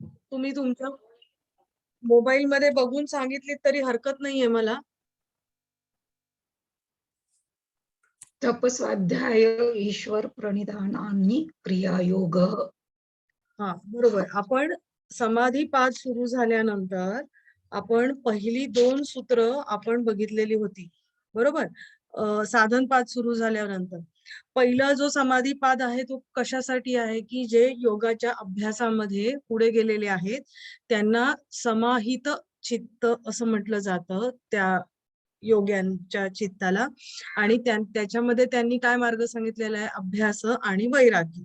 तुम्ही तुमच्या मोबाईल मध्ये बघून सांगितली तरी हरकत नाहीये मला. तपस्वाध्याय ईश्वर प्रणिधानानि क्रियायोग. हा बरोबर. आपण समाधी पाठ सुरू झाल्यानंतर आपण पहिली 2 सूत्र आपण बघितलेली होती, बरोबर. साधन पाठ सुरू झाल्यानंतर पहिला जो समाधी पाद आहे तो कशासाठी आहे, की जे योगाच्या अभ्यासामध्ये पुढे गेलेले आहेत त्यांना समाहित चित्त असं म्हटलं जातं त्या योग्यांच्या चित्ताला. आणि त्याच्यामध्ये त्यांनी काय मार्ग सांगितलेला आहे, अभ्यास आणि वैराग्य.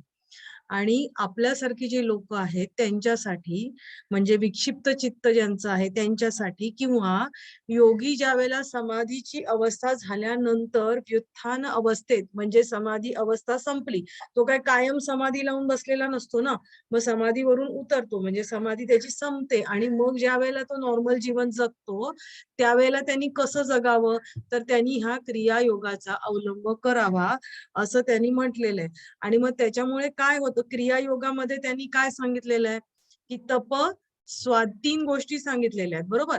आणि आपल्यासारखी जी लोक आहेत त्यांच्यासाठी, म्हणजे विक्षिप्त चित्त ज्यांचं आहे त्यांच्यासाठी, किंवा योगी ज्या वेळेला समाधीची अवस्था झाल्यानंतर व्युत्थान अवस्थेत, म्हणजे समाधी अवस्था संपली, तो काय कायम समाधी लावून बसलेला नसतो ना, मग समाधीवरून उतरतो म्हणजे समाधी त्याची संपते आणि मग ज्या वेळेला तो नॉर्मल जीवन जगतो त्यावेळेला त्यांनी कसं जगावं, तर त्यांनी हा क्रियायोगाचा अवलंब करावा असं त्यांनी म्हटलेलं आहे. आणि मग त्याच्यामुळे काय होतं, क्रियायोगामध्ये त्यांनी काय सांगितलेलं आहे, की तप तीन गोष्टी सांगितलेल्या आहेत, बरोबर.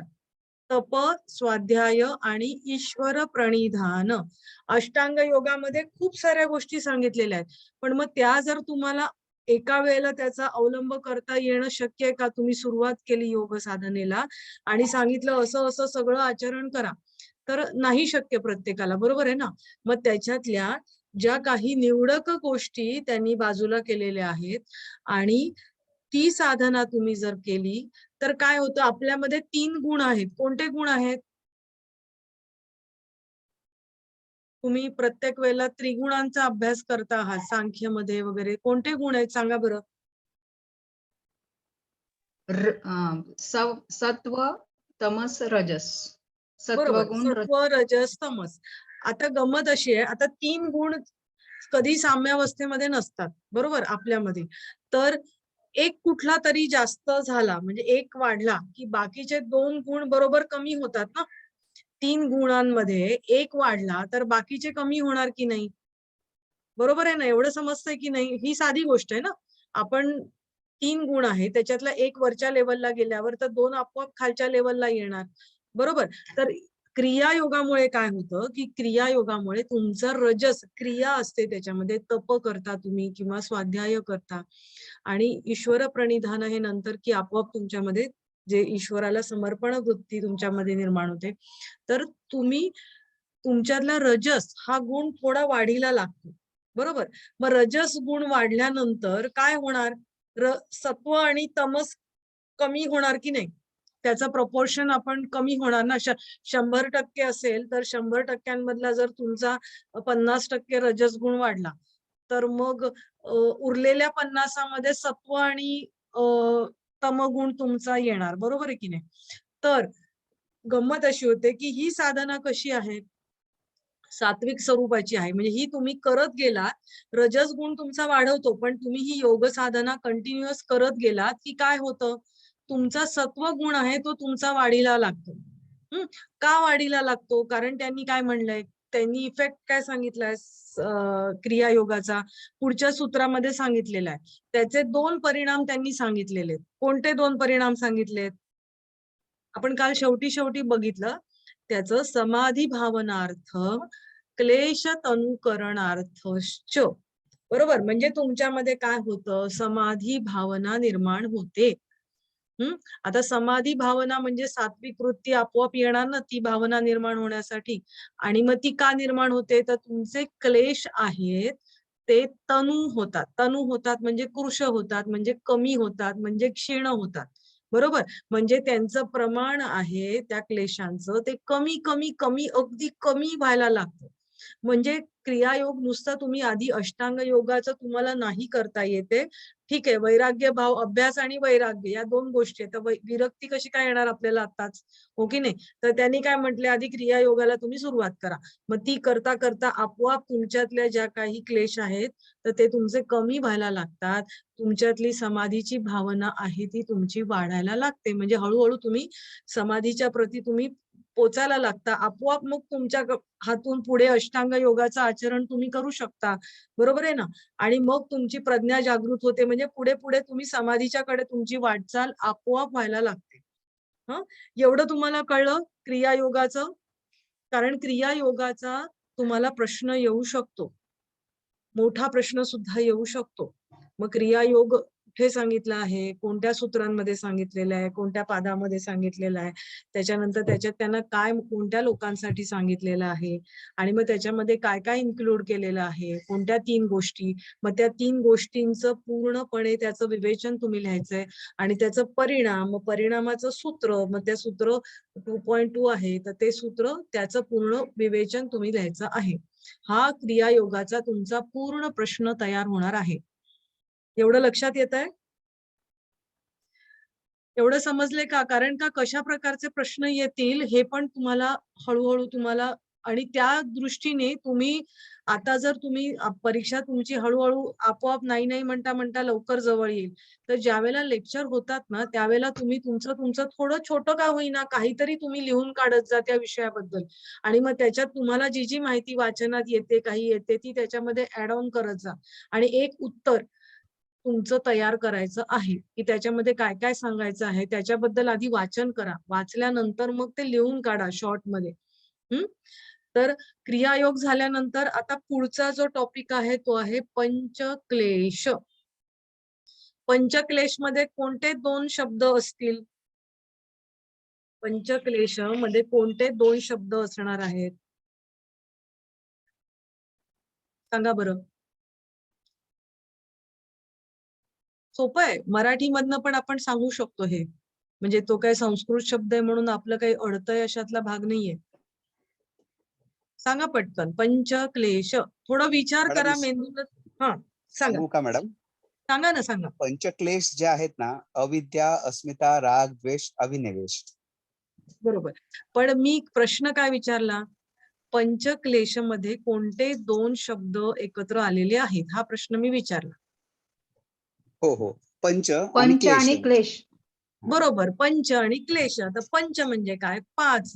तप, स्वाध्याय आणि ईश्वर प्रणिधान. अष्टांग योगामध्ये खूप साऱ्या गोष्टी सांगितलेल्या आहेत, पण मग त्या जर तुम्हाला एका वेळेला त्याचा अवलंब करता येणं शक्य आहे का? तुम्ही सुरुवात केली योग साधनेला आणि सांगितलं असं असं सगळं आचरण करा, तर नाही शक्य प्रत्येकाला, बरोबर आहे ना. मग त्याच्यातल्या ज्या काही निवडक गोष्टी त्यांनी बाजूला केलेल्या आहेत आणि ती साधना तुम्ही जर केली तर काय होतं, आपल्यामध्ये 3 गुण आहेत. कोणते गुण आहेत? तुम्ही प्रत्येक वेळेला त्रिगुणांचा अभ्यास करता आहात सांख्यमध्ये वगैरे, कोणते गुण आहेत सांगा बरं. सत्व, तमस, रजस. बरोबर, सत्वगुण, सत्व, रजस, तमस. आता गंमत अशी आहे, आता 3 गुण कधी साम्यावस्थेमध्ये नसतात, बरोबर, आपल्यामध्ये. तर एक कुठला तरी जास्त झाला म्हणजे एक वाढला की बाकीचे 2 गुण बरोबर कमी होतात ना. 3 गुणांमध्ये एक वाढला तर बाकीचे कमी होणार की नाही, बरोबर आहे ना. एवढं समजतंय की नाही, ही साधी गोष्ट आहे ना. आपण 3 गुण आहे त्याच्यातला एक वरच्या लेवलला गेल्यावर तर 2 आपोआप खालच्या लेवलला येणार, बरोबर. तर क्रियायोगामुळे काय होतं, की क्रियायोगामुळे तुमचं रजस क्रिया असते, त्याच्यामध्ये तप करता तुम्ही किंवा स्वाध्याय करता आणि ईश्वर प्रणिधान हे नंतर की आपोआप तुमच्यामध्ये जे ईश्वराला समर्पण वृत्ती तुमच्यामध्ये निर्माण होते. तर तुम्ही तुमच्यातला रजस हा गुण थोडा वाढीला लागतो, बरोबर. मग रजस गुण वाढल्यानंतर काय होणार, सत्व आणि तमस कमी होणार की नाही, त्याचं प्रपोर्शन आपण कमी होणार ना. 100% असेल तर 100%मधला जर तुमचा 50% रजस गुण वाढला तर मग उरलेल्या 50मध्ये सत्व आणि तमगुण तुमचा येणार, बरोबर आहे की नाही. तर गंमत अशी होते की ही साधना कशी आहे, सात्विक स्वरूपाची आहे. म्हणजे ही तुम्ही करत गेलात, रजस गुण तुमचा वाढवतो, पण तुम्ही ही योग साधना कंटिन्युअस करत गेलात की काय होतं, तुमचा सत्व गुण आहे तो तुमचा वाढीला लागतो. का वाढीला लागतो? कारण त्यांनी काय म्हणलंय, त्यांनी इफेक्ट काय सांगितलाय क्रियायोगाचा पुढच्या सूत्रामध्ये सांगितलेला आहे. त्याचे 2 परिणाम त्यांनी सांगितलेले. कोणते 2 परिणाम सांगितलेत? आपण काल शेवटी बघितलं. त्याचं समाधी भावनार्थ क्लेश तनुकरणार्थश्च, बरोबर. म्हणजे तुमच्यामध्ये काय होतं, समाधी भावना निर्माण होते. आता समाधी भावना म्हणजे सात्विक वृत्ती आपोआप येणार ना ती भावना निर्माण होण्यासाठी. आणि मग ती का निर्माण होते, तर तुमचे क्लेश आहेत ते तनू होतात म्हणजे कृश होतात, म्हणजे कमी होतात, म्हणजे क्षीण होतात, बरोबर. म्हणजे त्यांचं प्रमाण आहे त्या क्लेशांचं ते कमी कमी कमी अगदी कमी व्हायला लागतं. म्हणजे क्रियायोग नुसता तुम्ही आधी अष्टांग योगाचं तुम्हाला नाही करता येते, ठीक आहे. वैराग्य भाव, अभ्यास आणि वैराग्य या 2 गोष्टी आहेत. तर विरक्ती कशी काय येणार आपल्याला आताच, हो की नाही. तर त्यांनी काय म्हटले, आधी क्रियायोगाला तुम्ही सुरुवात करा. मग ती करता करता आपोआप तुमच्यातल्या ज्या काही क्लेश आहेत तर ते तुमचे कमी व्हायला लागतात. तुमच्यातली समाधीची भावना आहे ती तुमची वाढायला लागते. म्हणजे हळूहळू तुम्ही समाधीच्या प्रती तुम्ही पोचायला लागता, आपोआप मग तुमच्या हातून पुढे अष्टांग योगाचं आचरण तुम्ही करू शकता. बरोबर आहे ना? आणि मग तुमची प्रज्ञा जागृत होते, म्हणजे पुढे पुढे तुम्ही समाधीच्याकडे तुमची वाटचाल आपोआप व्हायला लागते. हं, एवढं तुम्हाला कळलं क्रियायोगाचं? कारण क्रियायोगाचा तुम्हाला प्रश्न येऊ शकतो. मोठा प्रश्न सुद्धा येऊ शकतो. मग क्रियायोग कुठे सांगितलं आहे, कोणत्या सूत्रांमध्ये सांगितलेलं आहे, कोणत्या पादामध्ये सांगितलेलं आहे, त्याच्यानंतर त्याच्यात त्यांना काय कोणत्या लोकांसाठी सांगितलेलं आहे आणि मग त्याच्यामध्ये काय काय इन्क्लूड केलेलं आहे, कोणत्या 3 गोष्टी, मग त्या 3 गोष्टींचं पूर्णपणे त्याचं विवेचन तुम्ही लिहायचंय आणि त्याचं परिणाम, मग परिणामाचं सूत्र, मग ते सूत्र 2.2 आहे, तर ते सूत्र त्याचं पूर्ण विवेचन तुम्ही लिहायचं आहे. हा क्रियायोगाचा तुमचा पूर्ण प्रश्न तयार होणार आहे. एवढं लक्षात येतंय? एवढं समजले का? कारण का कशा प्रकारचे प्रश्न येतील हे पण तुम्हाला हळूहळू तुम्हाला आणि त्या दृष्टीने तुम्ही आता जर तुम्ही परीक्षा तुमची हळूहळू आपोआप नाही नाही म्हणता म्हणता लवकर जवळ येईल. तर ज्यावेळेला लेक्चर होतात ना, त्यावेळेला तुम्ही तुमचं तुमचं थोडं छोटं का होईना काहीतरी तुम्ही लिहून काढत जा त्या विषयाबद्दल आणि मग त्याच्यात तुम्हाला जी जी माहिती वाचनात येते, काही येते ती त्याच्यामध्ये ऍड ऑन करत जा आणि एक उत्तर तुमचं तयार करायचं आहे, की त्याच्यामध्ये काय काय सांगायचं आहे त्याच्याबद्दल आधी वाचन करा. वाचल्यानंतर मग ते लिहून काढा शॉर्टमध्ये. तर क्रियायोग झाल्यानंतर आता पुढचा जो टॉपिक आहे तो आहे पंचक्लेश. पंचक्लेश मध्ये कोणते 2 शब्द असतील? पंचक्लेश मध्ये कोणते 2 शब्द असणार आहेत? सांगा बरं. सोपं आहे. मराठीमधनं पण आपण सांगू शकतो हे. म्हणजे तो काही संस्कृत शब्द आहे म्हणून आपलं काही अडतंय अशातला भाग नाहीये. सांगा पटकन. पंचक्लेश. थोडा विचार मॅडम करा मेंदूला. हा, सांगा. सांगू का मॅडम? सांगा ना, सांगा. पंचक्लेश जे आहेत ना, अविद्या, अस्मिता, राग, द्वेष, अभिनिवेश. बरोबर. पण मी प्रश्न काय विचारला? पंचक्लेशमध्ये कोणते 2 शब्द एकत्र आलेले आहेत? हा प्रश्न मी विचारला. हो हो. पंच आणि पंच क्लेश. आणि क्लेश. बरोबर. पंच आणि क्लेश. तर पंच म्हणजे काय? 5.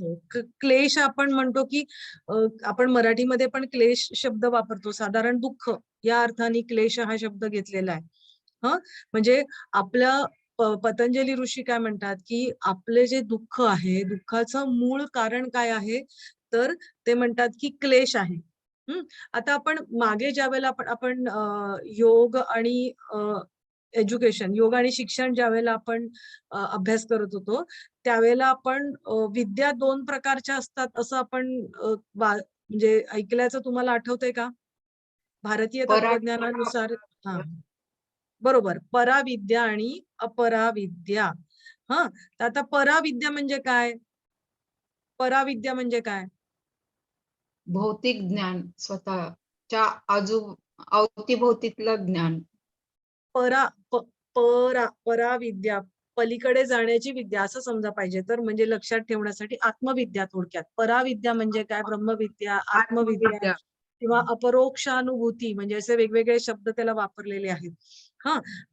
क्लेश आपण म्हणतो की आपण मराठीमध्ये पण क्लेश शब्द वापरतो. साधारण दुःख या अर्थाने क्लेश हा शब्द घेतलेला आहे. म्हणजे आपल्या पतंजली ऋषी काय म्हणतात की आपले जे दुःख आहे, दुःखाचं मूळ कारण काय आहे? तर ते म्हणतात की क्लेश आहे. आता आपण मागे ज्यावेळेला आपण योग आणि एज्युकेशन, योग आणि शिक्षण ज्यावेळेला आपण अभ्यास करत होतो, त्यावेळेला आपण विद्या 2 प्रकारच्या असतात असं आपण म्हणजे ऐकल्याचं तुम्हाला आठवतंय का? भारतीय तत्वज्ञानानुसार. हा, बरोबर. पराविद्या आणि अपराविद्या. तर आता पराविद्या म्हणजे काय? पराविद्या म्हणजे काय? भौतिक ज्ञान, स्वतःच्या अवतीभोवतीतलं ज्ञान. पराविद्या, पलीकडे जाण्याची विद्या असं समजा पाहिजे तर, म्हणजे लक्षात ठेवण्यासाठी आत्मविद्या थोडक्यात. पराविद्या म्हणजे काय? ब्रह्मविद्या, आत्मविद्या किंवा अपरोक्षानुभूती, म्हणजे असे वेगवेगळे शब्द त्याला वापरलेले आहेत.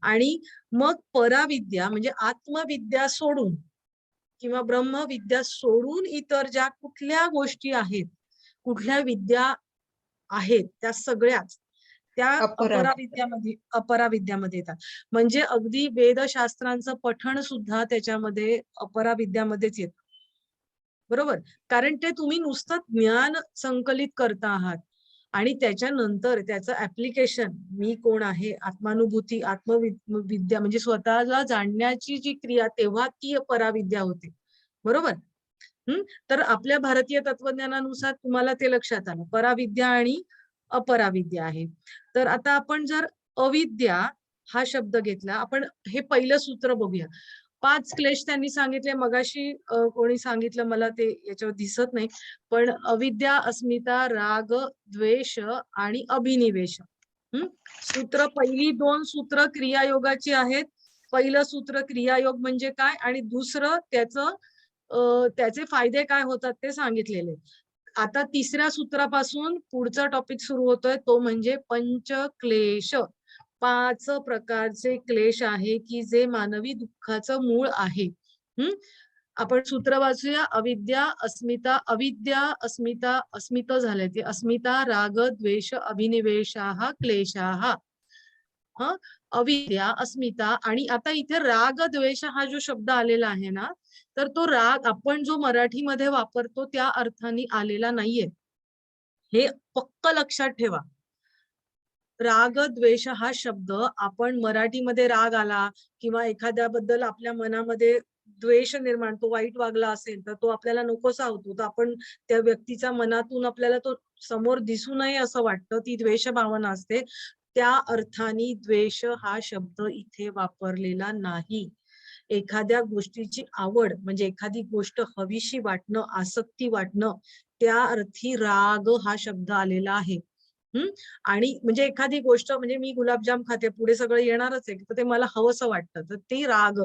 आणि मग पराविद्या म्हणजे आत्मविद्या सोडून किंवा ब्रह्मविद्या सोडून इतर ज्या कुठल्या गोष्टी आहेत, कुठल्या विद्या आहेत, त्या सगळ्याच त्या अपराविद्यामध्ये येतात. म्हणजे अगदी वेदशास्त्रांचं पठण सुद्धा त्याच्यामध्ये अपराविद्यामध्येच येतं. बरोबर. कारण ते तुम्ही नुसतं ज्ञान संकलित करता आहात आणि त्याच्यानंतर त्याचं ऍप्लिकेशन, मी कोण आहे, आत्मानुभूती, आत्मविद्या म्हणजे स्वतःला जाणण्याची जी क्रिया, तेव्हा ती पराविद्या होते. बरोबर. तर आपल्या भारतीय तत्वज्ञानानुसार तुम्हाला ते लक्षात आलं, पराविद्या आणि अपराविद्या आहे. तर आता आपण जर अविद्या हा शब्द घेतला, आपण हे पहिलं सूत्र बघूया. 5 क्लेश त्यांनी सांगितले मगाशी. कोणी सांगितलं मला ते याच्यावर दिसत नाही, पण अविद्या, अस्मिता, राग, द्वेष आणि अभिनिवेश. सूत्र, पहिली 2 सूत्र क्रियायोगाची आहेत. पहिलं सूत्र क्रियायोग म्हणजे काय आणि दुसरं त्याचे फायदे काय होतात ते सांगितलेले. आता तिसऱ्या सूत्रापासून पुढचा टॉपिक सुरू होतोय, तो म्हणजे पंचक्लेश. 5 प्रकारचे क्लेश आहे की जे मानवी दुःखाचं मूळ आहे. आपण सूत्र वाचूया. अविद्या अस्मिता, अविद्या अस्मिता, अस्मित झाले ते अस्मिता राग द्वेष अभिनिवेशाः क्लेशाः. अविद्या अस्मिता, आणि आता इथे राग द्वेष हा जो शब्द आलेला आहे ना, तर तो राग आपण जो मराठीमध्ये वापरतो त्या अर्थाने आलेला नाहीये, हे पक्क लक्षात ठेवा. राग द्वेष हा शब्द आपण मराठीमध्ये राग आला किंवा एखाद्याबद्दल आपल्या मनामध्ये द्वेष निर्माण, तो वाईट वागला असेल तर तो आपल्याला नकोसा होतो, तर आपण त्या व्यक्तीच्या मनातून आपल्याला तो समोर दिसू नये असं वाटतं, ती द्वेष भावना असते. त्या अर्थाने द्वेष हा शब्द इथे वापरलेला नाही. एखाद्या गोष्टीची आवड म्हणजे एखादी गोष्ट हवीशी वाटणं, आसक्ती वाटणं, त्या अर्थी राग हा शब्द आलेला आहे. आणि म्हणजे एखादी गोष्ट, म्हणजे मी गुलाबजाम खाते, पुढे सगळं येणारच आहे, तर ते मला हवंसं वाटतं, तर ती राग,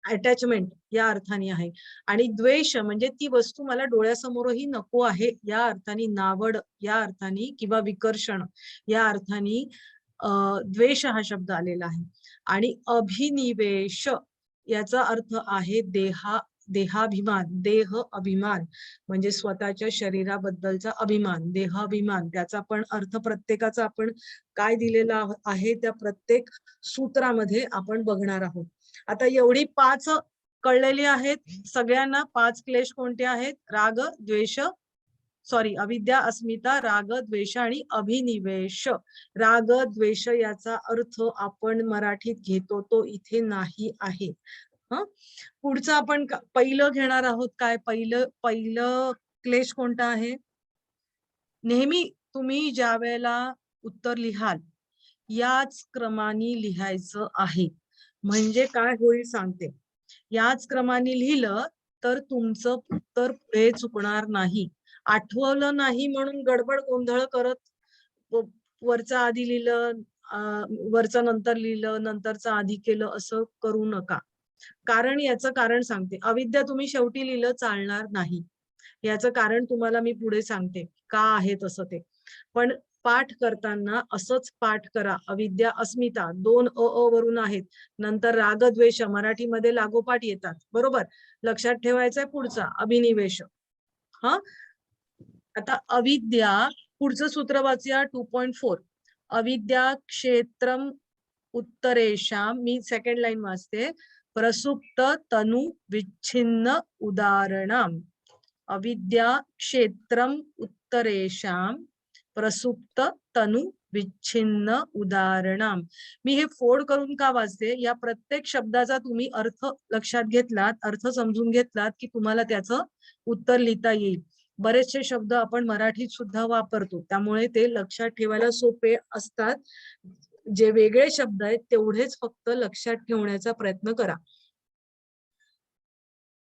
अटॅचमेंट या अर्थाने आहे. आणि द्वेष म्हणजे ती वस्तू मला डोळ्यासमोरही नको आहे या अर्थाने, नावड या अर्थाने किंवा विकर्षण या अर्थाने द्वेष हा शब्द आलेला आहे. आणि अभिनिवेश याचा अर्थ आहे देहाभिमान, देह अभिमान, म्हणजे स्वतःच्या शरीराबद्दलचा अभिमान, देहाभिमान. त्याचा पण अर्थ प्रत्येकाचा आपण काय दिलेला आहे त्या प्रत्येक सूत्रामध्ये आपण बघणार आहोत. आता एवढी 5 कळलेली आहेत सगळ्यांना. 5 क्लेश कोणते आहेत? राग द्वेष, अविद्या अस्मिता, राग द्वेष आणि अभिनिवेश. राग द्वेष याचा अर्थ आपण मराठीत घेतो तो इथे नाही आहे. पुढचं आपण पहिलं घेणार आहोत. काय पहिलं क्लेश कोणता आहे? नेहमी तुम्ही ज्या वेळेला उत्तर लिहाल याच क्रमाने लिहायचं आहे. म्हणजे काय होईल सांगते. याच क्रमाने लिहिलं तर तुमचं उत्तर पुढे चुकणार नाही. आठवलं नाही म्हणून गडबड गोंधळ करत वरचं आधी लिहिलं, वरचं नंतर लिहिलं, नंतरचं आधी केलं, असं करू नका. कारण याचं कारण सांगते. अविद्या तुम्ही शेवटी लिहिलं चालणार नाही. याचं कारण तुम्हाला मी पुढे सांगते का आहे तसं ते. पण पाठ करताना असंच पाठ करा. अविद्या अस्मिता 2 वरून आहेत, नंतर राग द्वेष मराठीमध्ये लागोपाठ येतात, बरोबर. लक्षात ठेवायचंय पुढचा अभिनिवेश. आता अविद्या, पुढचं सूत्र वाचूया 2.4. अविद्या क्षेत्रम उत्तरेषाम, मी सेकंड लाईन वाचते. प्रसुप्त तनु विच्छिन्न उदाहरणाम. अविद्या क्षेत्रम उत्तरेषाम प्रसुप्त तनु विच्छिन्न उदाहरणाम. मी हे फोड करून का वाचते? या प्रत्येक शब्दाचा तुम्ही अर्थ लक्षात घेतलात, अर्थ समजून घेतलात की तुम्हाला त्याचं उत्तर लिहिता येईल. बरेचसे शब्द आपण मराठीत सुद्धा वापरतो, त्यामुळे ते लक्षात ठेवायला सोपे असतात. जे वेगळे शब्द आहेत तेवढेच फक्त लक्षात ठेवण्याचा प्रयत्न करा.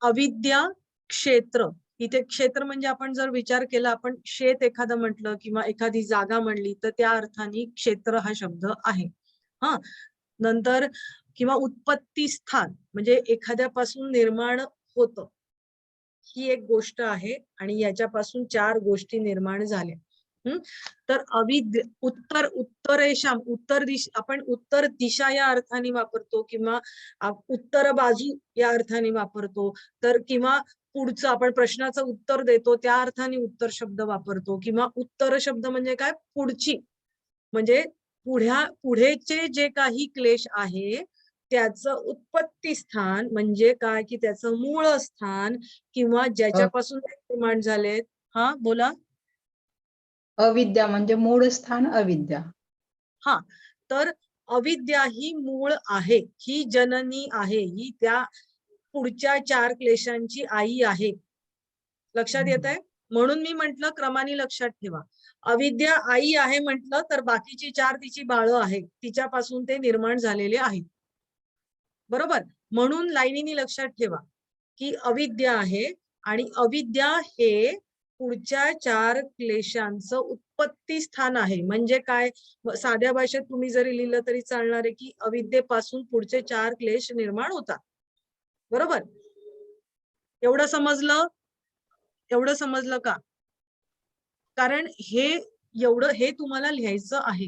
अविद्या क्षेत्र, इथे क्षेत्र म्हणजे आपण जर विचार केला, आपण शेत एखादं म्हटलं किंवा एखादी जागा म्हणली तर त्या अर्थाने क्षेत्र हा शब्द आहे. नंतर किंवा उत्पत्ती स्थान म्हणजे एखाद्यापासून निर्माण होतं, ही एक गोष्ट आहे आणि याच्यापासून 4 गोष्टी निर्माण झाल्या. तर उत्तरेषाम, उत्तर दिशा, आपण उत्तर दिशा या अर्थाने वापरतो किंवा उत्तर बाजू या अर्थाने वापरतो, तर किंवा पुढचं आपण प्रश्नाचं उत्तर देतो त्या अर्थाने उत्तर शब्द वापरतो, किंवा उत्तर शब्द म्हणजे काय? पुढची, म्हणजे पुढेचे जे काही क्लेश आहे त्याचं उत्पत्ती स्थान म्हणजे काय, की त्याचं मूळ स्थान किंवा ज्याच्यापासून निर्माण झालेत. बोला. अविद्या म्हणजे मूळ स्थान अविद्या. तर अविद्या ही मूळ आहे, ही जननी आहे, ही त्या पुढच्या 4 क्लेशांची आई आहे. लक्षात येत आहे? म्हणून मी म्हंटल क्रमाने लक्षात ठेवा. अविद्या आई आहे म्हंटल तर बाकीची 4 तिची बाळं आहेत, तिच्यापासून ते निर्माण झालेले आहेत, बरोबर. म्हणून लाईनीने लक्षात ठेवा की अविद्या आहे आणि अविद्या हे पुढच्या 4 क्लेशांचं उत्पत्ती स्थान आहे. म्हणजे काय? साध्या भाषेत तुम्ही जरी लिहिलं तरी चालणार आहे की अविद्येपासून पुढचे 4 क्लेश निर्माण होतात, बरोबर. एवढं समजलं? एवढं समजलं का? कारण हे तुम्हाला लिहायचं आहे.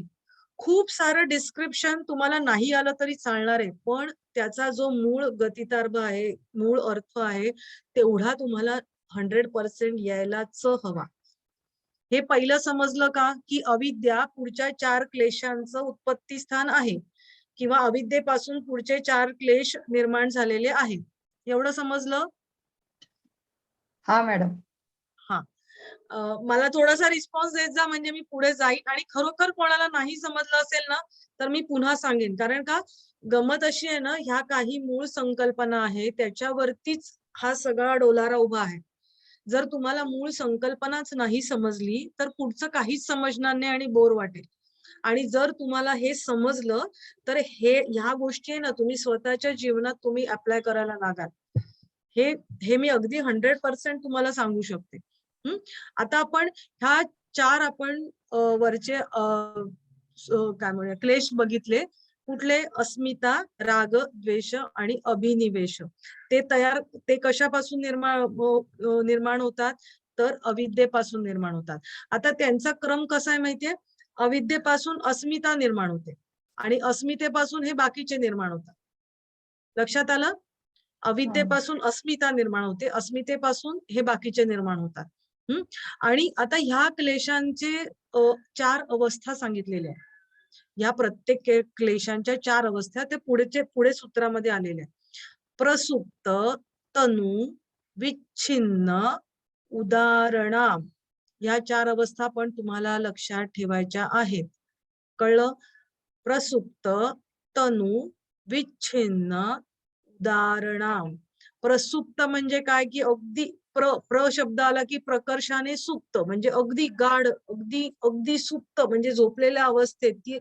खूप सारं डिस्क्रिप्शन तुम्हाला नाही आलं तरी चालणार आहे, पण त्याचा जो मूळ गतितार्थ आहे, मूळ अर्थ आहे, तेवढा तुम्हाला 100% यायलाच हवा. हे पहिलं समजलं का, की अविद्या पुढच्या 4 क्लेशांचं उत्पत्ती स्थान आहे किंवा अविद्येपासून पुढचे 4 क्लेश निर्माण झालेले आहेत. एवढं समजलं? हा मॅडम. हा. मला थोडासा रिस्पॉन्स देत जा, म्हणजे मी पुढे जाईन, आणि खरोखर कोणाला नाही समजलं असेल ना, तर मी पुन्हा सांगेन. कारण का, गमत अशी आहे ना, ह्या काही मूळ संकल्पना आहे, त्याच्यावरतीच हा सगळा डोलारा उभा आहे. जर तुम्हाला मूळ संकल्पनाच नाही समजली, तर पुढचं काहीच समजणार नाही आणि बोर वाटेल. आणि जर तुम्हाला हे समजलं, तर ह्या गोष्टी आहे ना, तुम्ही स्वतःच्या जीवनात तुम्ही अप्लाय करायला लागाल. हे मी अगदी 100% तुम्हाला सांगू शकते. आता आपण ह्या 4 आपण वरचे काय म्हणूया क्लेश बघितले. कुठले? अस्मिता, राग, द्वेष आणि अभिनिवेश. ते कशापासून निर्माण होतात? तर अविद्येपासून निर्माण होतात. आता त्यांचा क्रम कसा आहे माहितीये? अविद्येपासून अस्मिता निर्माण होते आणि अस्मितेपासून हे बाकीचे निर्माण होतात. लक्षात आलं? अविद्येपासून अस्मिता निर्माण होते, अस्मितेपासून हे बाकीचे निर्माण होतात. आणि आता ह्या क्लेशांचे 4 अवस्था सांगितलेल्या आहेत. ह्या प्रत्येक क्लेशांच्या 4 अवस्था ते पुढे सूत्रामध्ये आलेल्या आहेत. प्रसुप्त, तनु, विच्छिन्न, उदाहरणा. या 4 अवस्था पण तुम्हाला लक्षात ठेवायच्या आहेत. कळलं? प्रसुप्त, तनु, विच्छिन्न, उदाहरणा. प्रसुप्त म्हणजे काय? की अगदी प्र शब्द आला की प्रकर्षाने सुप्त, म्हणजे अगदी गाढ, अगदी अगदी सुप्त, म्हणजे झोपलेल्या अवस्थेत, की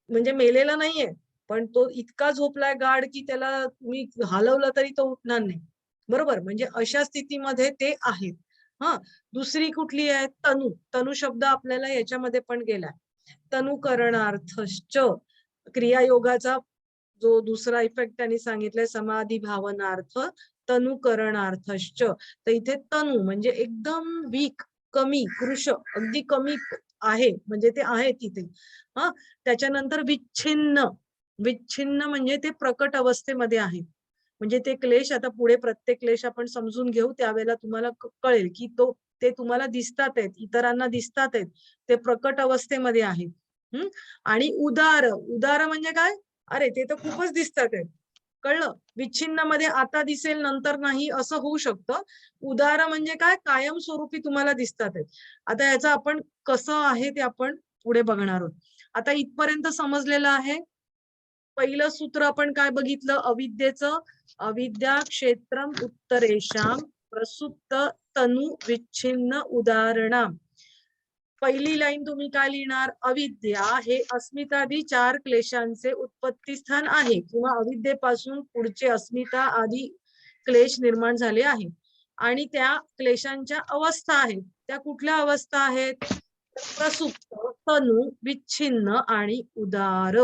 म्हणजे मेलेला नाहीये, पण तो इतका झोपलाय गाढ की त्याला मी हलवलं तरी तो उठणार नाही. बरोबर? म्हणजे अशा स्थितीमध्ये ते आहेत. हा. दुसरी कुठली आहे? तनु. तनु शब्द आपल्याला याच्यामध्ये पण गेलाय. तनुकरणार्थश्च, क्रियायोगाचा जो दुसरा इफेक्ट त्यांनी सांगितलाय, समाधी भावनार्थ, तनुकरणार्थश्च. तर इथे तनु म्हणजे एकदम वीक, कमी, कृश, अगदी कमी आहे, म्हणजे ते आहे तिथे. हा. त्याच्यानंतर विच्छिन्न. विच्छिन्न म्हणजे ते प्रकट अवस्थेमध्ये आहे. म्हणजे ते क्लेश, आता पुढे प्रत्येक क्लेश आपण समजून घेऊ, त्यावेळेला तुम्हाला कळेल की ते तुम्हाला दिसतात आहेत, इतरांना दिसतात आहेत, ते प्रकट अवस्थेमध्ये आहे. आणि उदार. उदार म्हणजे काय? अरे ते तर खूपच दिसतात आहेत. कळलं? विच्छिन्न मध्ये आता दिसेल नंतर नाही असं होऊ शकतं. उदार म्हणजे काय? कायमस्वरूपी तुम्हाला दिसतात आहेत. आता याचं आपण कसं आहे ते आपण पुढे बघणार आहोत. आता इथपर्यंत समजलेलं आहे. पहिलं सूत्र आपण काय बघितलं? अविद्येचं. अविद्या क्षेत्रम उत्तरेशाम प्रसुप्त तनु विच्छिन्न उदाहरणाम. पहिली लाईन तुम्ही काय लिहिणार? अविद्या हे अस्मितादी 4 क्लेशांचे उत्पत्ती स्थान आहे, किंवा अविद्येपासून पुढचे अस्मिता आदी क्लेश निर्माण झाले आहे. आणि त्या क्लेशांच्या अवस्था आहेत. त्या कुठल्या अवस्था आहेत? प्रसुप्त, तनु, विच्छिन्न आणि उदार.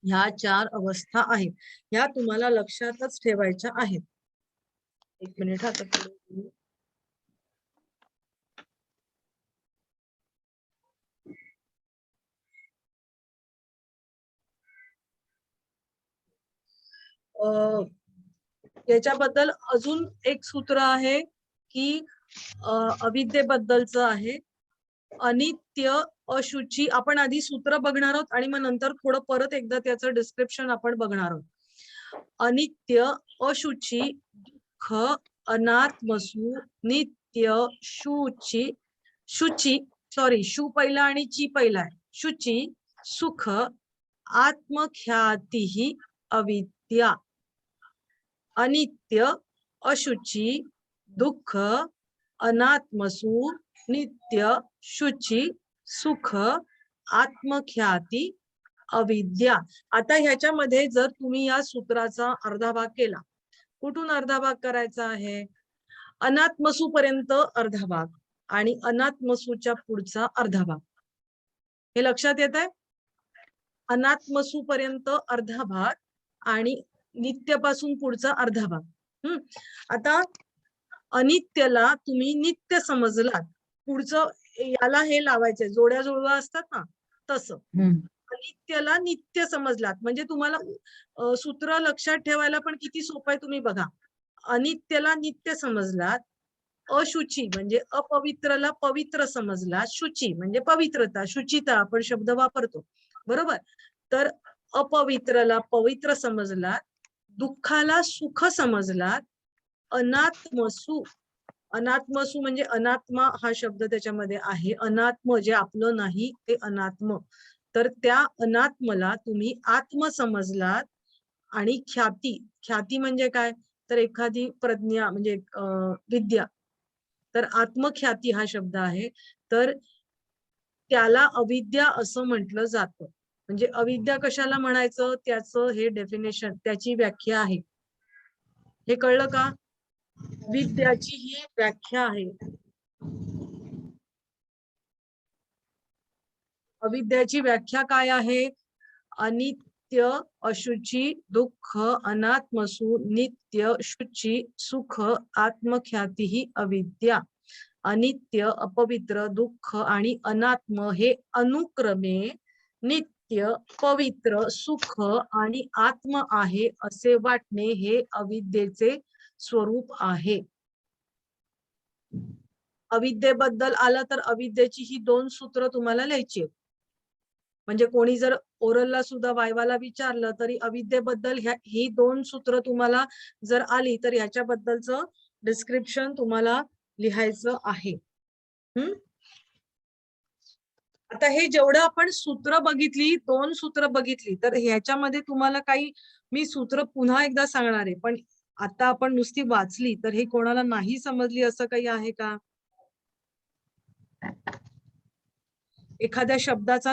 ह्या 4 अवस्था आहेत. ह्या तुम्हाला लक्षातच ठेवायच्या आहेत. एक मिनिट आता पुढे. याच्याबद्दल अजून एक सूत्र आहे, की अविद्येबद्दलचं आहे. अनित्य, अशुची. आपण आधी सूत्र बघणार आहोत आणि मग नंतर थोडं परत एकदा त्याचं डिस्क्रिप्शन आपण बघणार आहोत. अनित्य, अशुची, दुःख, अनात्मसु, नित्य, शू पहिला आणि ची पहिला आहे. शुची, सुख, आत्मख्याती, अविद्या. अनित्य, अशुची, दुःख, अनात्मसु, नित्य, शुची, सुख, आत्मख्याती, अविद्या. आता ह्याच्यामध्ये जर तुम्ही या सूत्राचा अर्धा भाग केला, कुठून अर्धा भाग करायचा आहे? अनात्मसू पर्यंत अर्धा भाग आणि अनात्मसूच्या पुढचा अर्धा भाग. हे लक्षात येत आहे? अनात्मसू पर्यंत अर्धा भाग आणि नित्यपासून पुढचा अर्धा भाग. आता अनित्यला तुम्ही नित्य समजलात, पुढचं याला हे लावायचंय, जोड्या जुळवा असतात ना, तसं. हम्म. अनित्यला नित्य समजलात म्हणजे तुम्हाला सूत्र लक्षात ठेवायला पण किती सोपं आहे तुम्ही बघा. अनित्यला नित्य समजलात, अशुची म्हणजे अपवित्रला पवित्र समजलात, शुची म्हणजे पवित्रता, शुचिता आपण शब्द वापरतो बरोबर. तर अपवित्रला पवित्र समजलात, दुःखाला सुख समजलात, अनात्मसु अनात्मसु म्हणजे अनात्मा हा शब्द त्याच्यामध्ये आहे. अनात्म जे आपलं नाही ते अनात्म. तर त्या अनात्मला तुम्ही आत्म समजलात. आणि ख्याती, ख्याती म्हणजे काय तर एखादी प्रज्ञा म्हणजे विद्या. तर आत्मख्याती हा शब्द आहे. तर त्याला अविद्या असं म्हटलं जातं. म्हणजे अविद्या कशाला म्हणायचं त्याचं हे डेफिनेशन, त्याची व्याख्या आहे. हे कळलं का? विद्याची ही व्याख्या आहे. अविद्याची व्याख्या काय आहे? अनित्य, अशुची, दुःख, अनात्मसु, नित्य, शुची, सुख, आत्मख्याती ही अविद्या. अनित्य, अपवित्र, दुःख आणि अनात्म हे अनुक्रमे नित्य, पवित्र, सुख आणि आत्म आहे असे वाटणे हे अविद्येचे स्वरूप आहे. अविद्येबद्दल आलं तर अविद्येची ही 2 सूत्र तुम्हाला लिहायची आहेत. म्हणजे कोणी जर ओरलला सुद्धा वायवाला विचारलं तरी अविद्येबद्दल ही 2 सूत्र तुम्हाला जर आली तर ह्याच्याबद्दलचं डिस्क्रिप्शन तुम्हाला लिहायचं आहे. आता हे जेवढं आपण सूत्र बघितली, 2 सूत्र बघितली, तर ह्याच्यामध्ये तुम्हाला काही मी सूत्र पुन्हा एकदा सांगणार आहे. पण आता आपण नुसती वाचली तर हे कोणाला नाही समजली असं काही आहे का? एखाद्या शब्दाचा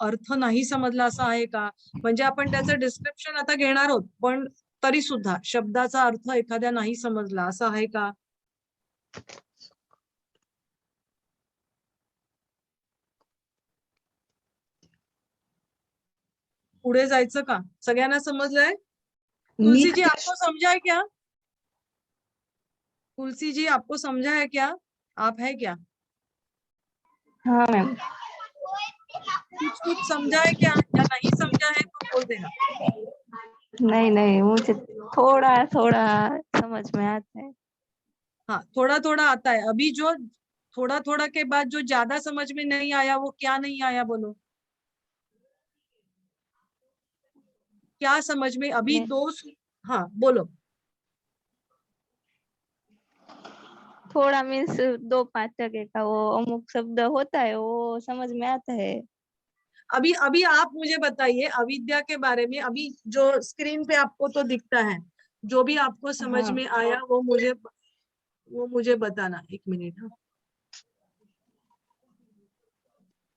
अर्थ नाही समजला असा आहे का? म्हणजे आपण त्याचं डिस्क्रिप्शन आता घेणार आहोत, पण तरी सुद्धा शब्दाचा अर्थ एखाद्या नाही समजला असं आहे का? पुढे जायचं का? सगळ्यांना समजलंय? तुलसी जी आपको समझा है क्या? तुलसी जी आपको समझा है क्या? आप है क्या? हाँ मैम. कुछ समझा है क्या या नहीं समझा है तो बोल देना. नहीं नहीं, मुझे थोड़ा थोड़ा समझ में आता है. हाँ, थोड़ा थोड़ा आता है. अभी जो थोड़ा थोड़ा के बाद जो ज्यादा समझ में नहीं आया वो क्या नहीं आया बोलो. क्या समझ में अभी हाँ बोलो. थोड़ा मीन्स 2-5 टके का वो अमुक शब्द होता है वो समझ में आता है. अभी अभी आप मुझे बताइए अविद्या के बारे में. अभी जो स्क्रीन पे आपको तो दिखता है, जो भी आपको समझ हाँ. में आया वो मुझे बताना. 1 मिनट. हाँ,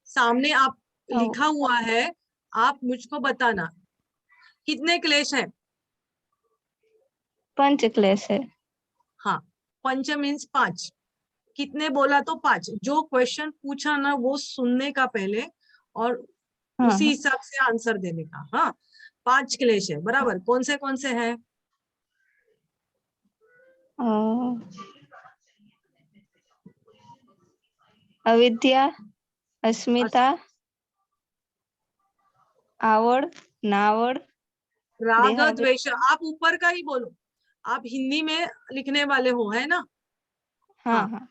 सामने आप लिखा हुआ है, आप मुझको बताना कितने क्लेश है. 5 क्लेश है. हाँ, पंच मीन्स 5. कितने बोला तो 5. जो क्वेश्चन पूछा ना वो सुनने का पहले और हाँ. उसी हिसाब से आंसर देने का. हाँ, 5 क्लेश है बराबर. कौन से हैं? अविद्या, अस्मिता, आवड़, नावड़, राग द्वेष. आप ऊपर का ही बोलो. आप हिंदी में लिखने वाले हो है ना. हाँ हाँ.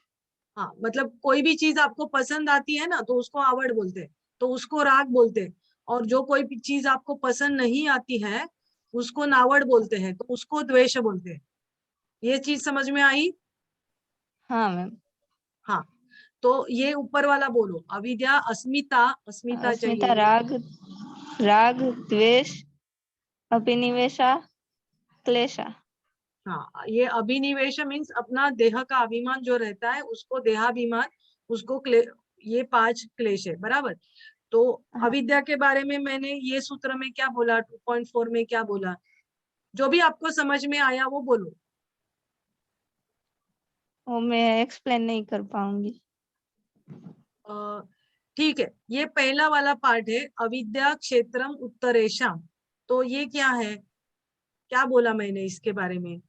हाँ, मतलब कोई भी चीज आपको पसंद आती है ना तो उसको आवड़ बोलते हैं, तो उसको राग बोलते हैं. और जो कोई भी चीज आपको पसंद नहीं आती है उसको नावड़ बोलते हैं, तो उसको द्वेष बोलते हैं. ये चीज समझ में आई? हाँ मैम. हाँ, तो ये ऊपर वाला बोलो. अविद्या, अस्मिता. अस्मिता अस्मिता, चाहिए. राग, द्वेष, अभिनिवेशा, क्लेशा. हाँ, ये अभिनिवेश मीन्स अपना देह का अभिमान जो रहता है उसको देहाभिमान, उसको ये 5 क्लेश है बराबर. तो हाँ. अविद्या के बारे में मैंने ये सूत्र में क्या बोला, 2.4 में क्या बोला, जो भी आपको समझ में आया वो बोलो. वो मैं एक्सप्लेन नहीं कर पाऊंगी. ठीक है, ये पहला वाला पार्ट है अविद्या क्षेत्रम उत्तरेशम. तो ये क्या है, क्या बोला मैंने इसके बारे में?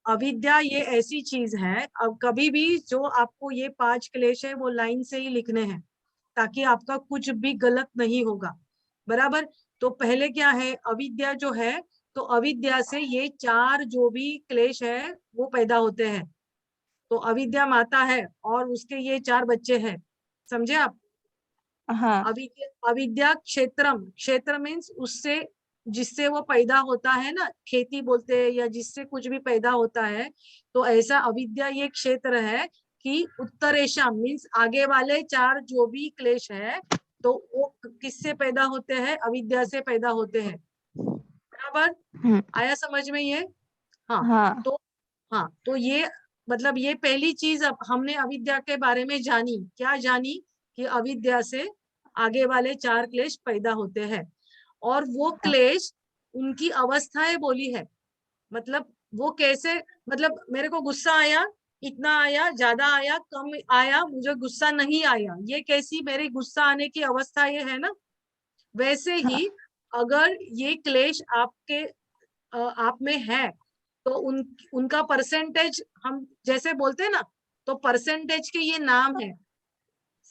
अविद्या ये ऐसी चीज है, अब कभी भी जो आपको ये 5 क्लेश है वो लाइन से ही लिखने हैं ताकि आपका कुछ भी गलत नहीं होगा, बराबर। तो पहले क्या है, अविद्या जो है, तो अविद्या से ये 4 जो भी क्लेश है वो पैदा होते हैं। तो अविद्या माता है और उसके ये 4 बच्चे हैं, समझे आप। हाँ अविद्या क्षेत्रम, क्षेत्र मीन्स उससे, जिससे वो पैदा होता है ना, खेती बोलते हैं, या जिससे कुछ भी पैदा होता है, तो ऐसा अविद्या ये क्षेत्र है कि उत्तरेशम मीन्स आगे वाले 4 जो भी क्लेश है तो वो किससे पैदा होते हैं, अविद्या से पैदा होते हैं, बराबर। हम्म, आया समझ में ये। हाँ, हाँ तो हाँ, तो ये मतलब ये पहली चीज अब हमने अविद्या के बारे में जानी, क्या जानी, कि अविद्या से आगे वाले 4 क्लेश पैदा होते हैं। और वो क्लेश उनकी अवस्थाएं बोली है, मतलब वो कैसे, मतलब मेरे को गुस्सा आया, इतना आया, ज्यादा आया, कम आया, मुझे गुस्सा नहीं आया, ये कैसी मेरी गुस्सा आने की अवस्था ये है ना। वैसे ही अगर ये क्लेश आपके आप में है तो उनका परसेंटेज, हम जैसे बोलते हैं ना, तो परसेंटेज के ये नाम है,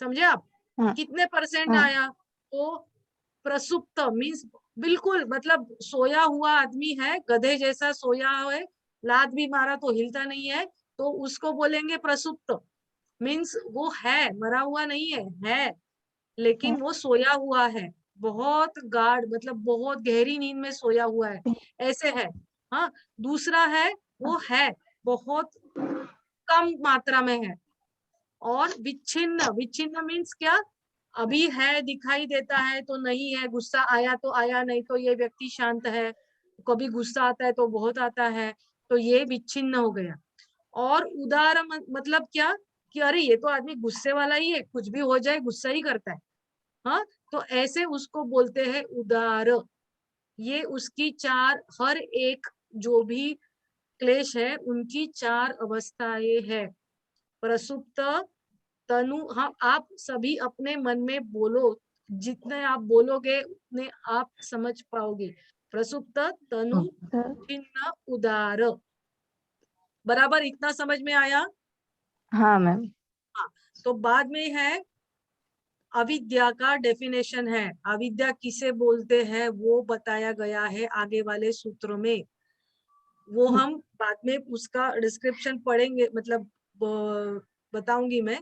समझे आप। हाँ कितने परसेंट हाँ आया, तो प्रसुप्त मीन्स बिल्कुल, मतलब सोया हुआ आदमी है, गधे जैसा सोया है, लात भी मारा तो हिलता नहीं है, तो उसको बोलेंगे प्रसुप्त। मीन्स वो है, मरा हुआ नहीं है, लेकिन वो सोया हुआ है, बहुत गाढ़, मतलब बहुत गहरी नींद में सोया हुआ है, ऐसे है। हाँ, दूसरा है, वो है, बहुत कम मात्रा में है। और विच्छिन्न, विच्छिन्न मीन्स क्या, अभी है, दिखाई देता है तो नहीं है, गुस्सा आया तो आया, नहीं तो ये व्यक्ति शांत है, कभी गुस्सा आता है तो बहुत आता है, तो ये विच्छिन्न हो गया। और उदार मतलब क्या, कि अरे ये तो आदमी गुस्से वाला ही है, कुछ भी हो जाए गुस्सा ही करता है। हाँ, तो ऐसे उसको बोलते हैं उदार। ये उसकी 4, हर एक जो भी क्लेश है उनकी 4 अवस्थाएं है। प्रसुप्त, तनु, हाँ आप सभी अपने मन में बोलो, जितने आप बोलोगे उतने आप समझ पाओगे। प्रसुप्त, तनु, छिन्न, उदार, बराबर, इतना समझ में आया। हाँ मैम। हाँ, तो बाद में है अविद्या का डेफिनेशन है, अविद्या किसे बोलते हैं वो बताया गया है आगे वाले सूत्रों में, वो हम बाद में उसका डिस्क्रिप्शन पढ़ेंगे, मतलब बताऊंगी मैं।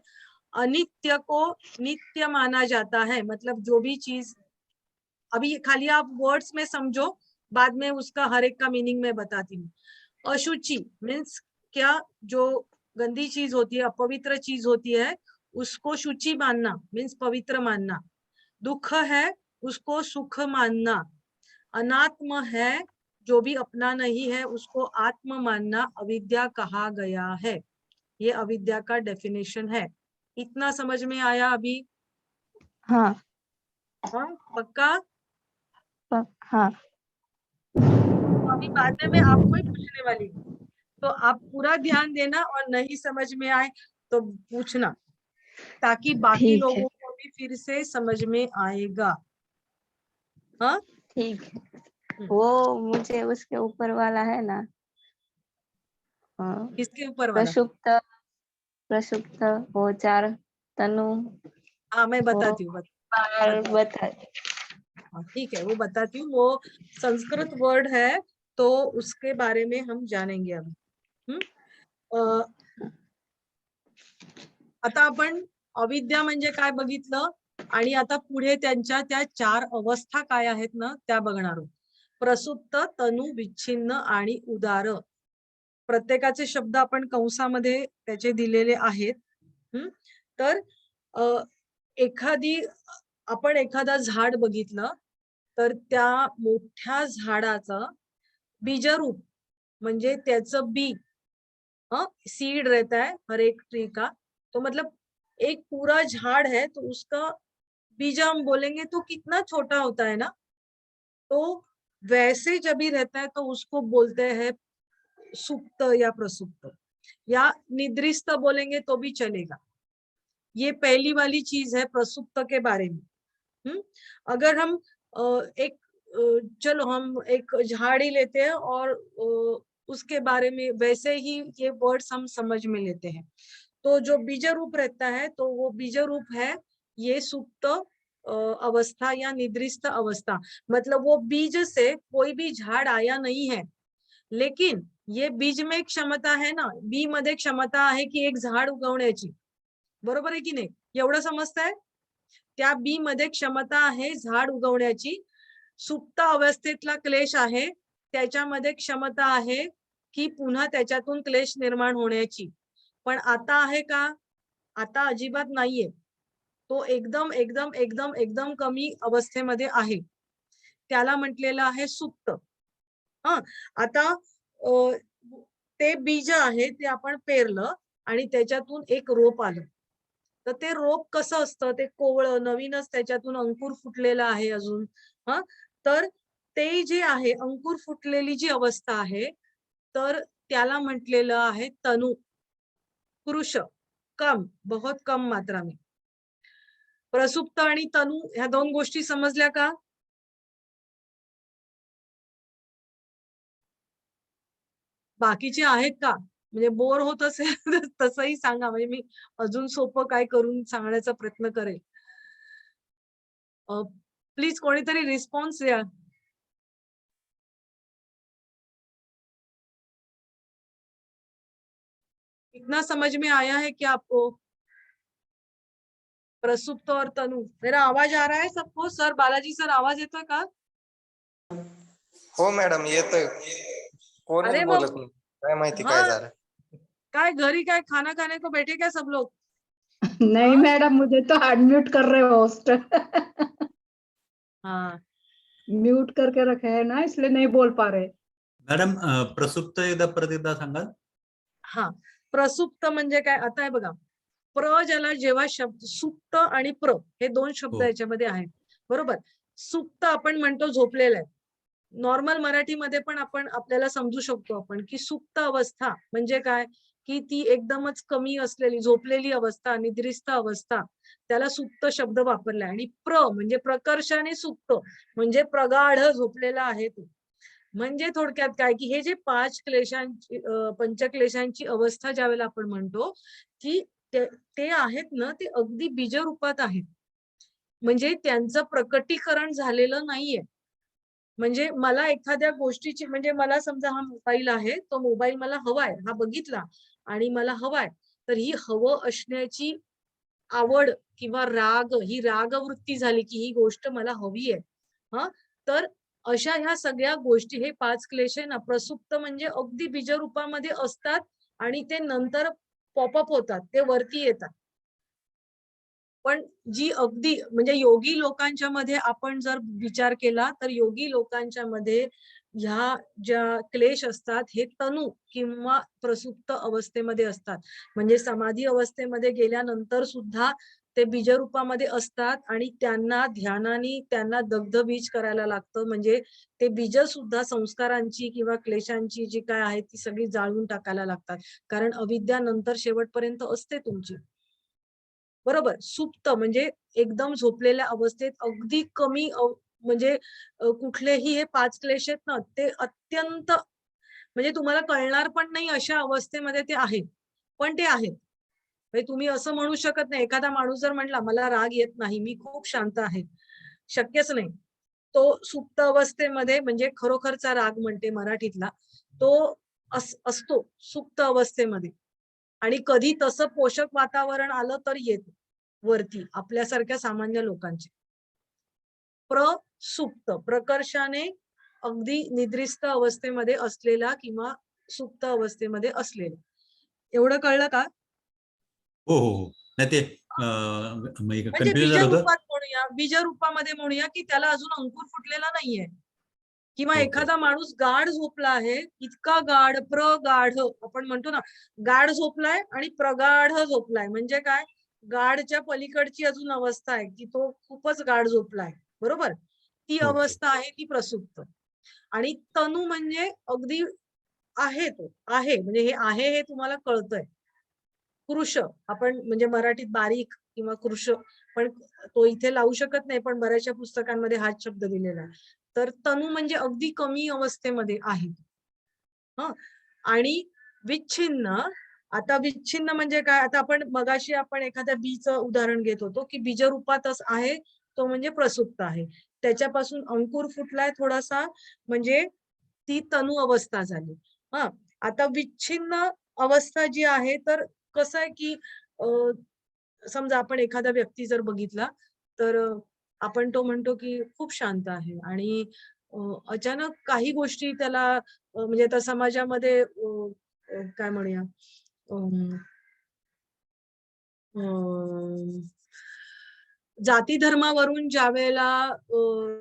अनित्य को नित्य माना जाता है, मतलब जो भी चीज, अभी खाली आप वर्ड्स में समझो, बाद में उसका हर एक का मीनिंग मैं बताती हूँ। अशुचि मीन्स क्या, जो गंदी चीज होती है, अपवित्र चीज होती है, उसको शुचि मानना मीन्स पवित्र मानना। दुख है, उसको सुख मानना। अनात्म है, जो भी अपना नहीं है उसको आत्म मानना अविद्या कहा गया है। ये अविद्या का डेफिनेशन है। इतना समझ में आया अभी। हाँ हाँ, पक्का। हाँ तो अभी बाद में मैं आपको ही पूछने वाली हूँ, तो आप पूरा ध्यान देना, और नहीं समझ में आए तो पूछना, ताकि बाकी ठीक है लोगों को भी फिर से समझ में आएगा। हाँ, ठीक है। वो मुझे उसके ऊपर वाला है ना, किसके ऊपर वाला। प्रसुप्त, प्रसुप्त वो 4 तनु, हाँ, मैं वो बताती हूँ, बता। हाँ, ठीक है, वो बताती हूँ, वो संस्कृत वर्ड है, तो उसके बारे में हम जानेंगे अभी। अ, आता आपण अविद्या म्हणजे काय बघितलं, आणि आता पुढे त्यांच्या त्या 4 अवस्था काय आहेत ना त्या बघणार आहोत. प्रसुप्त, तनु, विच्छिन्न आणि उदार. प्रत्येकाचे शब्द आपण कंसामध्ये त्याचे दिलेले आहेत. तर एखादी, आपण एखादा झाड बघितलं, तर त्या मोठ्या झाडाचं बीजरूप म्हणजे त्याचं बी, सीड रहता है हर एक ट्री का, तो मतलब एक पूरा झाड़ है तो उसका बीजा हम बोलेंगे तो कितना छोटा होता है ना, तो वैसे जब भी रहता है तो उसको बोलते हैं सुप्त या प्रसुप्त, या निद्रिस्त बोलेंगे तो भी चलेगा। ये पहली वाली चीज है प्रसुप्त के बारे में। अगर हम चलो हम एक झाड़ ही लेते हैं, और उसके बारे में वैसे ही ये वर्ड्स हम समझ में लेते हैं। तो जो बीज रूप रहता है तो वो बीज रूप है ये सुप्त अवस्था या निद्रिस्त अवस्था। मतलब वो बीज से कोई भी झाड़ आया नहीं है, लेकिन ये बीज में एक क्षमता है ना, बी मध्ये क्षमता आहे की एक झाड उगवण्याची, बरोबर आहे की नाही? एवढं समजताय? त्या बी मध्ये क्षमता आहे झाड उगवण्याची. सुप्त अवस्थेतला क्लेश आहे, त्याच्यामध्ये क्षमता आहे की पुन्हा त्याच्यातून क्लेश निर्माण होण्याची. पण आता आहे का? आता अजिबात नाहीये. तो एकदम एकदम एकदम एकदम कमी अवस्थेमध्ये आहे. त्याला म्हटलेलं आहे सुप्त. हा, आता ते बीज आहे ते आपण पेरलं आणि त्याच्यातून एक रोप आलं. तर ते रोप कसं असतं, ते कोवळं नवीनच त्याच्यातून अंकुर फुटलेला आहे अजून. हा, तर ते जे आहे अंकुर फुटलेली जी अवस्था आहे, तर त्याला म्हटलेलं आहे तनु. पुरुष कम, बहुत कम मात्रा में. प्रसुप्त आणि तनु ह्या दोन गोष्टी समजल्या का? बाकीचे आहेत का? म्हणजे बोर होत असेल तर तसंही सांगा, म्हणजे मी अजून सोपं काय करून सांगण्याचा प्रयत्न करेल. प्लीज कोणीतरी रिस्पॉन्स द्या. इतना समझ में आया है क्या आपको? प्रसुप्त और तनु. मेरा आवाज आ रहा है सबको? सर बालाजी सर आवाज येतोय का? हो मॅडम येतोय. कोणच अरे बोलत मग नाही, काय माहिती काय हाँ, झालं. काय घरी काय खाना खाने को बैठे क्या सब लोग? नहीं हाँ? मैडम, मुझे तो अनम्यूट कर रहे हो होस्ट। हाँ, म्यूट करके रखे है ना, इसलिए नहीं बोल पा रहे। मॅडम प्रसुप्त परत एकदा सांगाल? हा, प्रसुप्त म्हणजे काय? आता आहे बघा, प्र ज्याला जेव्हा शब्द सुप्त आणि प्र हे दोन शब्द हो. याच्यामध्ये आहेत, बरोबर. सुप्त आपण म्हणतो झोपलेलं आहे. नॉर्मल मराठीमध्ये पण आपण आपल्याला समजू शकतो आपण की सुप्त अवस्था म्हणजे काय, की ती एकदमच कमी असलेली झोपलेली अवस्था, निद्रिस्त अवस्था, त्याला सुप्त शब्द वापरलाय. आणि प्र म्हणजे प्रकर्षाने सुप्त म्हणजे प्रगाढ झोपलेला आहे तो. म्हणजे थोडक्यात काय, की हे जे पाच क्लेशांची पंचक्लेशांची अवस्था ज्यावेळेला आपण म्हणतो की ते आहेत ना, ते अगदी बीज रूपात आहेत. म्हणजे त्यांचं प्रकटीकरण झालेलं नाहीये. म्हणजे मला एखाद्या गोष्टीची, म्हणजे मला समजा हा मोबाईल आहे, तो मोबाईल मला हवाय, हा बघितला आणि मला हवाय, तर ही हवं असण्याची आवड किंवा राग, ही रागवृत्ती झाली की ही गोष्ट मला हवी आहे. हा, तर अशा ह्या सगळ्या गोष्टी, हे पाच क्लेश आहे ना, प्रसुप्त म्हणजे अगदी बीज रूपामध्ये असतात आणि ते नंतर पॉपअप होतात, ते वरती येतात. पण जी अगदी म्हणजे योगी लोकांच्या मध्ये आपण जर विचार केला तर योगी लोकांच्या मध्ये ह्या ज्या क्लेश असतात हे तनु किंवा प्रसुप्त अवस्थेमध्ये असतात. म्हणजे समाधी अवस्थेमध्ये गेल्यानंतर सुद्धा ते बीज रूपामध्ये असतात आणि त्यांना ध्यानाने त्यांना दग्धबीज करायला लागतं. म्हणजे ते बीज सुद्धा संस्कारांची किंवा क्लेशांची जी काय आहे ती सगळी जाळून टाकायला लागतात. कारण अविद्या नंतर शेवटपर्यंत असते तुमची, बरोबर. सुप्त म्हणजे एकदम झोपलेल्या अवस्थेत अगदी कमी म्हणजे कुठलेही हे पाच क्लेश आहेत ना, ते अत्यंत म्हणजे तुम्हाला कळणार पण नाही अशा अवस्थेमध्ये ते आहेत, पण ते आहेत. म्हणजे तुम्ही असं म्हणू शकत नाही, एखादा माणूस जर म्हणला मला राग येत नाही, मी खूप शांत आहे, शक्यच नाही. तो सुप्त अवस्थेमध्ये म्हणजे खरोखरचा राग म्हणते मराठीतला, तो असतो सुप्त अवस्थेमध्ये. आणि कधी तसं पोषक वातावरण आलं तर येतो वरती आपल्यासारख्या सामान्य लोकांचे. प्रसुप्त प्रकर्षाने अगदी निद्रिस्त अवस्थेमध्ये असलेला किंवा सुप्त अवस्थेमध्ये असलेला. एवढं कळलं का? हो हो हो. नाही ते म्हणजे कन्फ्युजन बीज झालं होतं. रूपात म्हणूया, बीज रूपामध्ये म्हणूया की त्याला अजून अंकुर फुटलेला नाहीये. किंवा ओके. एखादा माणूस गाढ झोपला आहे, इतका गाढ, प्रगाढ आपण म्हणतो ना, गाढ झोपलाय आणि प्रगाढ झोपलाय. म्हणजे काय, गाढच्या पलीकडची अजून अवस्था आहे की तो खूपच गाढ झोपलाय, बरोबर. ती ओके. अवस्था आहे ती प्रसुप्त. आणि तनु म्हणजे अगदी आहे, तो आहे म्हणजे हे आहे हे तुम्हाला कळतंय. कृश आपण म्हणजे मराठीत बारीक किंवा कृश, पण तो इथे लावू शकत नाही, पण बऱ्याचशा पुस्तकांमध्ये हाच शब्द दिलेला आहे. तर तनु म्हणजे अगदी कमी अवस्थेमध्ये आहे. हा, आणि विच्छिन्न. आता विच्छिन्न म्हणजे काय? आता आपण मगाशी आपण एखाद्या बीचं उदाहरण घेत होतो की बीजरूपातच आहे तो म्हणजे प्रसुप्त आहे. त्याच्यापासून अंकुर फुटलाय थोडासा म्हणजे ती तनु अवस्था झाली. हा, आता विच्छिन्न अवस्था जी आहे तर कसं आहे की समजा आपण एखादा व्यक्ती जर बघितला तर आपण तो म्हणतो की खूप शांत आहे आणि अचानक काही गोष्टी त्याला म्हणजे आता समाजामध्ये काय म्हणूया जाती धर्मावरून ज्या वेळेला